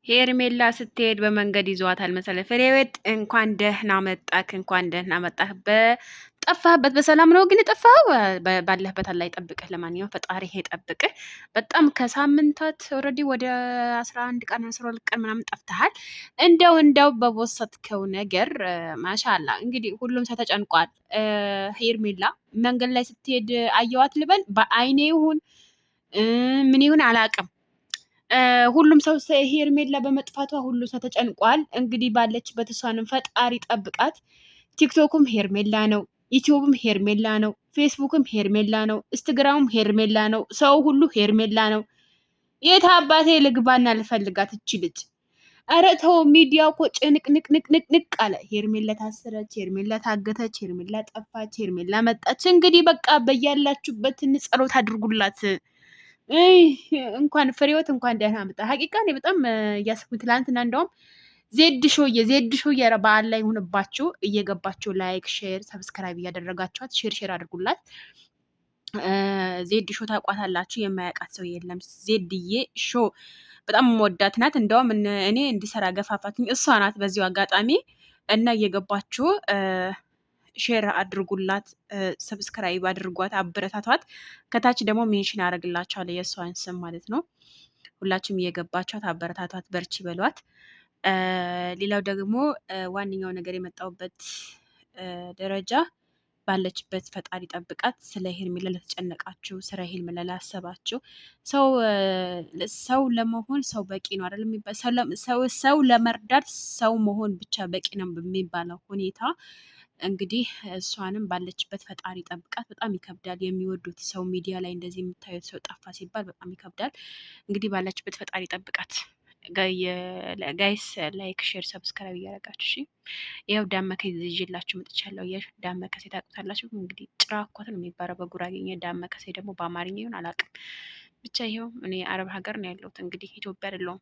ሄርሜላ ስትሄድ በመንገድ ይዟታል መሰለህ። ፍሬህይወት እንኳን ደህና መጣክ፣ እንኳን ደህና መጣህ። በጠፋህበት በሰላም ነው ግን የጠፋኸው? ባለህበት አላህ ይጠብቅህ። ለማንኛውም ፈጣሪ ይጠብቅህ። በጣም ከሳምንታት ኦልሬዲ ወደ 11 ቀን 12 ቀን ምናምን ጠፍተሃል። እንደው በቦሰትከው ነገር ማሻላ። እንግዲህ ሁሉም ሰው ተጨንቋል። ሄርሜላ መንገድ ላይ ስትሄድ አየዋት ልበል፣ በአይኔ ይሁን ምን ይሁን አላውቅም። ሁሉም ሰው ሄርሜላ በመጥፋቷ ሁሉ ሰው ተጨንቋል። እንግዲህ ባለችበት እሷንም ፈጣሪ ጠብቃት። ቲክቶክም ሄርሜላ ነው፣ ዩቲዩብም ሄርሜላ ነው፣ ፌስቡክም ሄርሜላ ነው፣ ኢንስታግራምም ሄርሜላ ነው። ሰው ሁሉ ሄርሜላ ነው። የት አባቴ ልግባና ልፈልጋት እቺ ልጅ? ኧረ ተው፣ ሚዲያው እኮ ጭንቅንቅንቅንቅ አለ። ሄርሜላ ታሰረች፣ ሄርሜላ ታገተች፣ ሄርሜላ ጠፋች፣ ሄርሜላ መጣች። እንግዲህ በቃ በያላችሁበት ጸሎት አድርጉላት። እንኳን ፍሬህይወት እንኳን ደህና መጣ። ሀቂቃ እኔ በጣም እያሰብኩኝ ትላንትና እንደውም ዜድ ሾዬ በዓል ላይ ሆነባችሁ እየገባችሁ ላይክ፣ ሼር፣ ሰብስክራይብ እያደረጋችኋት ሼር አድርጉላት። ዜድ ሾ ታውቋታላችሁ? የማያውቃት ሰው የለም። ዜድዬ ሾ በጣም መወዳት ናት። እንደውም እኔ እንዲሰራ ገፋፋትኝ እሷ ናት። በዚሁ አጋጣሚ እና እየገባችሁ ሼር አድርጉላት፣ ሰብስክራይብ አድርጓት፣ አበረታቷት። ከታች ደግሞ ሜንሽን አደርግላችኋለሁ የእሷን ስም ማለት ነው። ሁላችሁም እየገባችኋት አበረታቷት፣ በርቺ በሏት። ሌላው ደግሞ ዋነኛው ነገር የመጣሁበት ደረጃ ባለችበት ፈጣሪ ጠብቃት። ስለ ሄርሜላ ለተጨነቃችሁ፣ ስለ ሄርሜላ ላሰባችሁ፣ ሰው ለመሆን ሰው በቂ ነው አይደል የሚባል፣ ሰው ለመርዳት ሰው መሆን ብቻ በቂ ነው በሚባለው ሁኔታ እንግዲህ እሷንም ባለችበት ፈጣሪ ጠብቃት። በጣም ይከብዳል። የሚወዱት ሰው ሚዲያ ላይ እንደዚህ የምታዩት ሰው ጠፋ ሲባል በጣም ይከብዳል። እንግዲህ ባለችበት ፈጣሪ ጠብቃት። ጋይስ ላይክ፣ ሼር፣ ሰብስክራይብ እያደረጋችሁ እሺ። ይኸው ዳመከ ይዤላችሁ መጥቻለሁ። ዳመከሴ ታውቁታላችሁ እንግዲህ። ጭራኮት ነው የሚባለው በጉራጌኛ። ዳመከሴ ደግሞ በአማርኛ ይሁን አላውቅም። ብቻ ይኸው እኔ አረብ ሀገር ነው ያለሁት እንግዲህ ኢትዮጵያ አይደለሁም።